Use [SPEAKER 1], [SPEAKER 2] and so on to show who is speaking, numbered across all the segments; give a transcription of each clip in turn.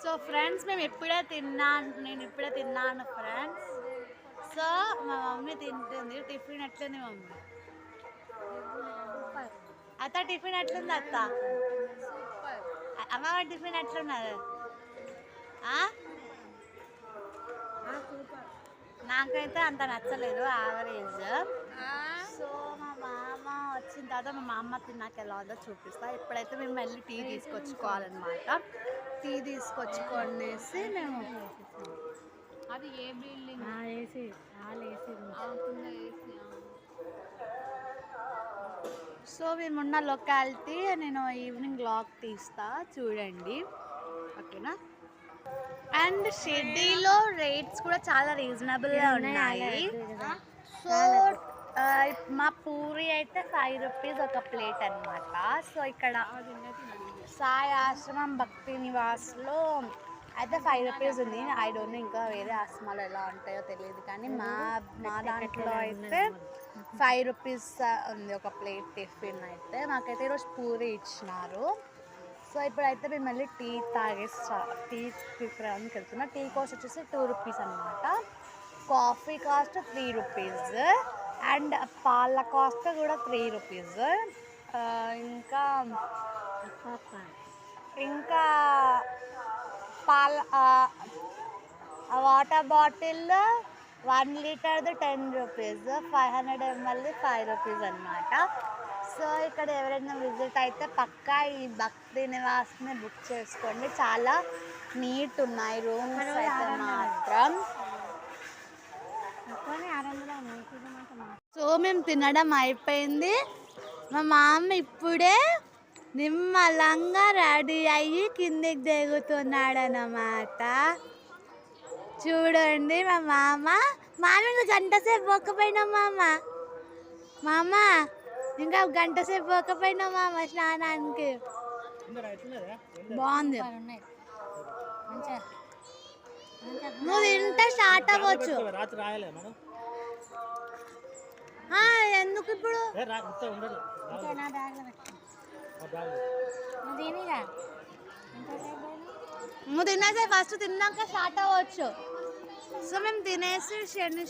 [SPEAKER 1] So friends నేను ఇప్పుడే తిన్నాను ఫ్రెండ్స్. సో మా మమ్మీ తింటుంది. టిఫిన్ ఎట్లుంది మమ్మీ? అత్త టిఫిన్ ఎట్లుంది అత్త? అమ్మ టిఫిన్ ఎట్లున్నది? నాకైతే అంత నచ్చలేదు, యావరేజ్. సో మా మామ వచ్చిన తర్వాత మా మామ తిన్నాక ఎలా ఉందో చూపిస్తా. ఇప్పుడైతే మేము వెళ్ళి టీ తీసుకొచ్చుకోవాలన్నమాట. టీ తీసుకొచ్చుకొనేసి మేము అది ఏ బిల్డింగ్ ఏసీ సో మేమున్న లొకాలిటీ నేను ఈవినింగ్ బ్లాగ్ తీస్తా చూడండి, ఓకేనా. అండ్ షిర్డీలో రేట్స్ కూడా చాలా రీజనబుల్గా ఉన్నాయి. సో మా పూరి అయితే 5 రూపీస్ ఒక ప్లేట్ అనమాట. సో ఇక్కడ సాయి ఆశ్రమం భక్తి నివాస్లో అయితే 5 రూపీస్ ఉంది. ఐ డోంట్ నో ఇంకా వేరే ఆశ్రమాలు ఎలా ఉంటాయో తెలియదు, కానీ మా దాంట్లో అయితే 5 రూపీస్ ఉంది ఒక ప్లేట్ టిఫిన్. అయితే మాకైతే ఈరోజు పూరి ఇచ్చినారు. సో ఇప్పుడైతే మేము మళ్ళీ టీ తీసుకురావడానికి వెళ్తున్నాం. టీ కాస్ట్ వచ్చేసి 2 రూపీస్ అనమాట. కాఫీ కాస్ట్ 3 రూపీస్ అండ్ పాల కాస్ట్ కూడా 3 రూపీస్. ఇంకా పాల water bottle 1 లీటర్ది 10 rupees, 500 ml 5 rupees అనమాట. సో ఇక్కడ ఎవరైనా విజిట్ అయితే పక్కా ఈ భక్తి నివాస్ని బుక్ చేసుకోండి. చాలా నీట్ ఉన్నాయి రూమ్స్ అయితే మాత్రం. సో మేము తినడం అయిపోయింది. మా మామ ఇప్పుడే నిమ్మలంగా రెడీ అయ్యి కిందికి దిగుతున్నాడు అన్నమాట. చూడండి మా మామ గంట సేపు పోకపోయినా మామ ఇంకా గంట సేపు పోకపోయినా మామ స్నానానికి. బాగుంది. నువ్వు తింటే స్టార్ట్ అవ్వచ్చు. ఎందుకు ఇప్పుడు నువ్వు తినేసే ఫస్ట్ తిన్నాక స్టార్ట్ అవ్వచ్చు. సో మేము తినేసి శని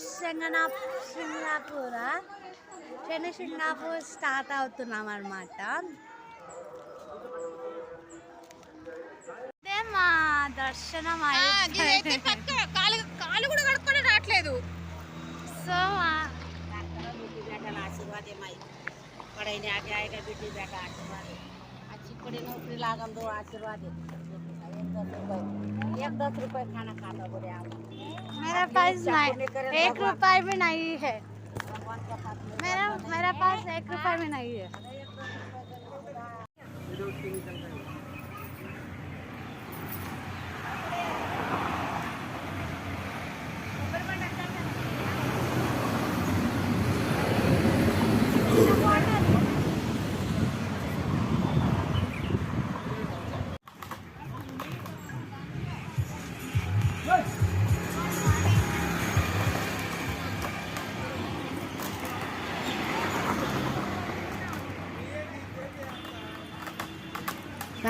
[SPEAKER 1] సింగాపూర్ స్టార్ట్ అవుతున్నాం అనమాట. అదే మా దర్శనం కాలు కూడా కడుక్కొని రావట్లేదు. సో आशीर्वाद है माई पढ़ाई ने आगे आएगा बेटी बेटा आशीर्वाद है अच्छी पढ़ी नौकरी लागन दो आशीर्वाद है 10 रुपए खाना खाता बोले आप मेरा पास 1 रुपया भी नहीं है मेरा पास 1 रुपया भी नहीं है.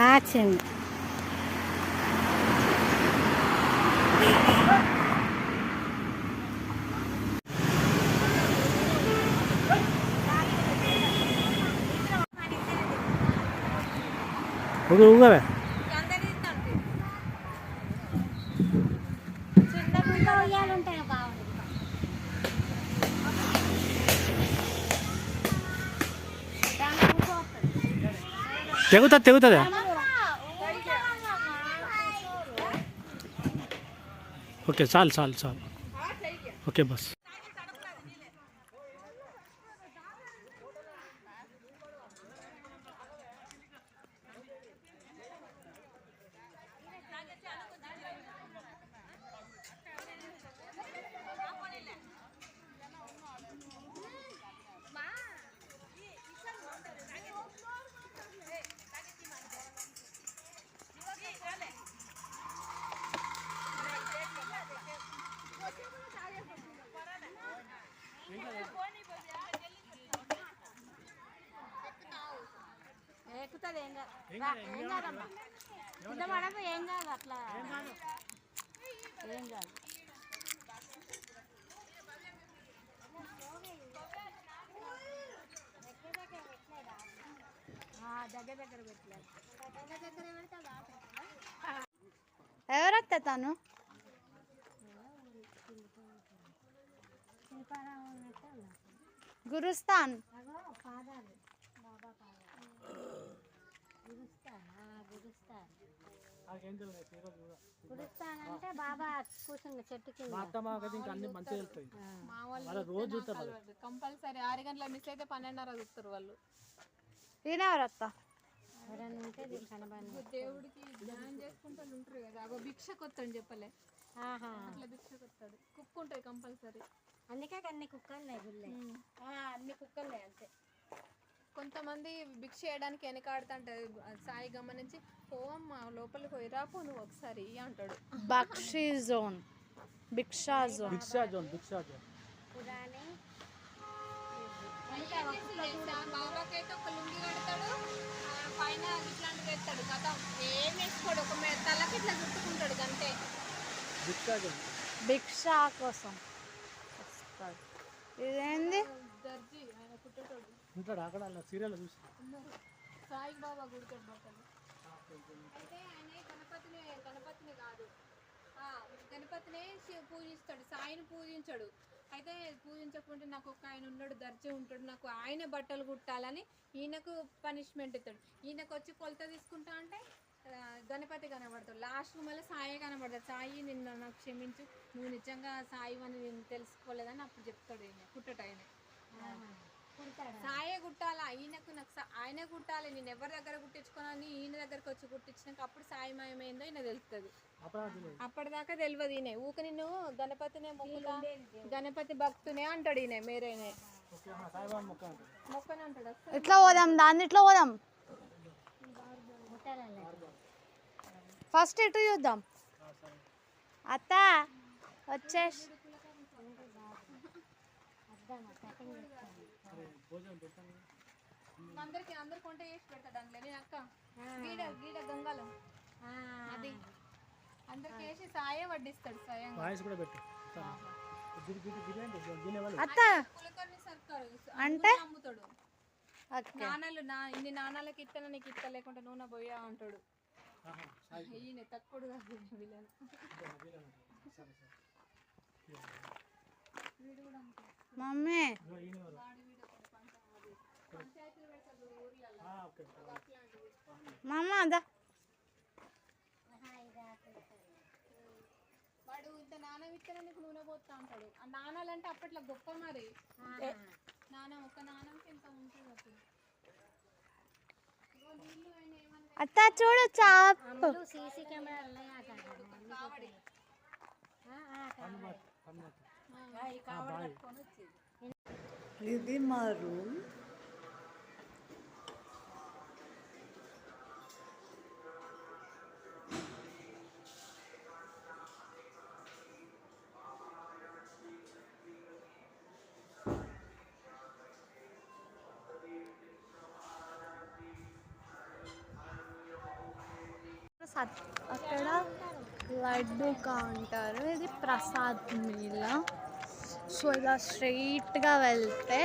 [SPEAKER 1] Action.
[SPEAKER 2] Uga be. తెగుతుంది. ఓకే చాలు ఓకే బస్.
[SPEAKER 1] ఏం కాదమ్మా, కింద పడదు, ఏం కాదు, అట్లా ఏం కాదు. దగ్గర దగ్గర పెట్టలేదు. ఎవరత్తా తను? గురుస్థాన్.
[SPEAKER 3] గురుస్థాన్ అంటే బాబా కూర్చున్న చెట్టు కింద.
[SPEAKER 2] అన్ని మంచిగా వెళ్తాయి. రోజు చూస్తారు
[SPEAKER 4] కంపల్సరీ 6 గంటల మిస్ అయితే 12:30 చూస్తారు వాళ్ళు.
[SPEAKER 1] ఈయనెవరత్తా?
[SPEAKER 3] ఉంటే కనబడి
[SPEAKER 4] దేవుడికి ధ్యానం చేసుకుంటూ ఉంటారు కదా, అగో భిక్షకు వస్తాడు చెప్పలే, అట్లా భిక్షకు వస్తాడు. కుక్క ఉంటుంది కంపల్సరీ.
[SPEAKER 3] అందుకే అన్ని కుక్కలు గుళ్ళే, అన్ని కుక్కలు అంతే.
[SPEAKER 4] కొంతమంది భిక్ష చేయడానికి వెనకాడుతుంటారు. సాయి గమనించి పోవమ్మ లోపలికి పోయిరా పో నువ్వు ఒకసారి అంటాడు.
[SPEAKER 1] బక్షీ జోన్, భిక్షా జోన్.
[SPEAKER 3] పురాణి
[SPEAKER 4] బాబాకైతే ఒక లుంగి కడతాడు, పైన ఇట్లాంటి పెడతాడు కదా, ఏం వేసుకోడు, ఒక తలకి ఇట్లా చుట్టుకుంటాడు అంతే.
[SPEAKER 1] భిక్షా కోసం వస్తాడు. ఇదేంది?
[SPEAKER 4] దర్జీ ఆయన కుట్టేటోడు
[SPEAKER 2] ఉంటాడు అక్కడ సీరియల్ చూసి.
[SPEAKER 4] ఉన్నారు. సాయి బాబా గుడికాడు బట్టలు. అయితే ఆయన గణపతిని కాదు, గణపతినే పూజిస్తాడు, సాయిని పూజించాడు. అయితే పూజించకుంటే నాకు ఒక ఆయన ఉన్నాడు, దర్జీ ఉంటాడు, నాకు ఆయన బట్టలు కుట్టాలని ఈయనకు పనిష్మెంట్ ఇస్తాడు. ఈయనకు వచ్చి కొలత తీసుకుంటా అంటే గణపతి కనబడతాడు. లాస్ట్ మళ్ళీ సాయి కనబడతాడు. సాయి నిన్ను నాకు క్షమించు, నువ్వు నిజంగా సాయి అని నేను తెలుసుకోలేదని అప్పుడు చెప్తాడు. ఈయన కుట్టట ఆయన సాయే కుట్టాలా, ఈయనకు నాకు ఆయనే కుట్టాలి, నేను ఎవరి దగ్గర కుట్టించుకోనని ఈయన దగ్గరకు వచ్చి కుట్టించినాక అప్పుడు సాయమయమైందో ఈయన తెలుస్తుంది. అప్పటిదాకా తెలియదు. ఈయన ఊక నిన్ను గణపతినే మొక్కుతా, గణపతి భక్తునే అంటాడు. ఈయన మేరేనే మొక్కనే అంటాడు.
[SPEAKER 1] ఇట్లా పోదాం, దాన్ని ఇట్లా పోదాం. ఫస్ట్ ఇటు చూద్దాం. అత్త వచ్చేసి
[SPEAKER 4] అందరికి వంట చేసి పెడతాడు. అందులో నేను అక్క గీడ గంగాలో అది అందరికి వేసి సాయే వడ్డిస్తాడు. స్వయంగా
[SPEAKER 1] అత్త
[SPEAKER 4] అంటే అమ్ముతాడు. నాణాలు ఇన్ని నాణాలకి ఇస్తాను, నీకు ఇస్తా, లేకుంటే నూనె పోయా అంటాడు. ఈయన తక్కువ కాదు వీళ్ళని.
[SPEAKER 1] మమ్మీ మామ అదా
[SPEAKER 4] వాడు ఇంత నాణం ఇస్తాను నీకు నూనె పోతా అంటాడు. ఆ నాణాలు అంటే అప్పట్లో గొప్ప మరి. నాణం ఒక నాణంకి ఎంత ఉంటుంది అప్పుడు.
[SPEAKER 1] అత్త చూడు చాప్.
[SPEAKER 3] సీసీ కెమెరాలు
[SPEAKER 1] ఇది మా రూమ్. అక్కడ లడ్డు కౌంటర్, ఇది ప్రసాద్ మీల. సో ఇలా స్ట్రైట్గా వెళ్తే,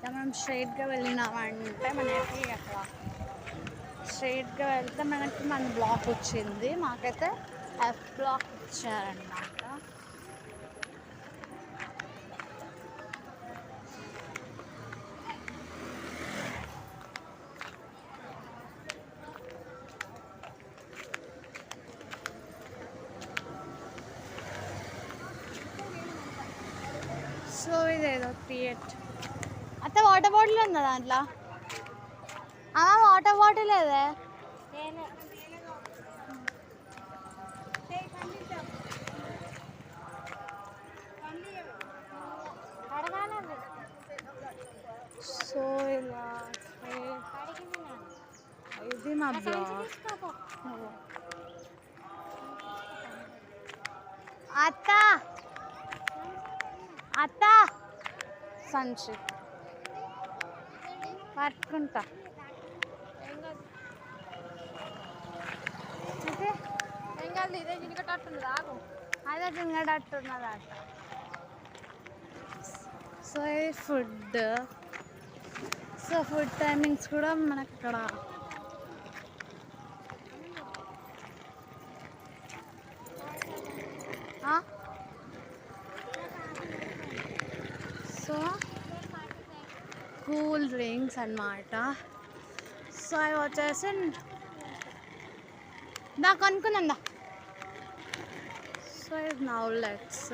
[SPEAKER 1] మనం స్ట్రైట్గా వెళ్ళినామంటే మనకి అక్కడ స్ట్రైట్గా వెళ్తే మనకి మన బ్లాక్ వచ్చింది. మాకైతే ఎఫ్ బ్లాక్ ఇచ్చారన్నమాట. సో ఇదేదో థియేటర్. అత్త వాటర్ బాటిల్ ఉందా దాంట్లో? వాటర్ బాటిల్ లేదే. సో ఇలా ఇది మా బ్లాగ్. అత్త అత్త సంచి పట్టుకుంటా.
[SPEAKER 4] తల్లి ఇదే జినికట్టుంది ఆగు.
[SPEAKER 1] అదే తినగట్టున్నదట. సో ఇది ఫుడ్. సో ఫుడ్ టైమింగ్స్ కూడా మనకు ఇక్కడ సో కూల్ డ్రింక్స్ అన్నమాట. సో అవి వచ్చేసి దా కొనుక్కుందా. So now let's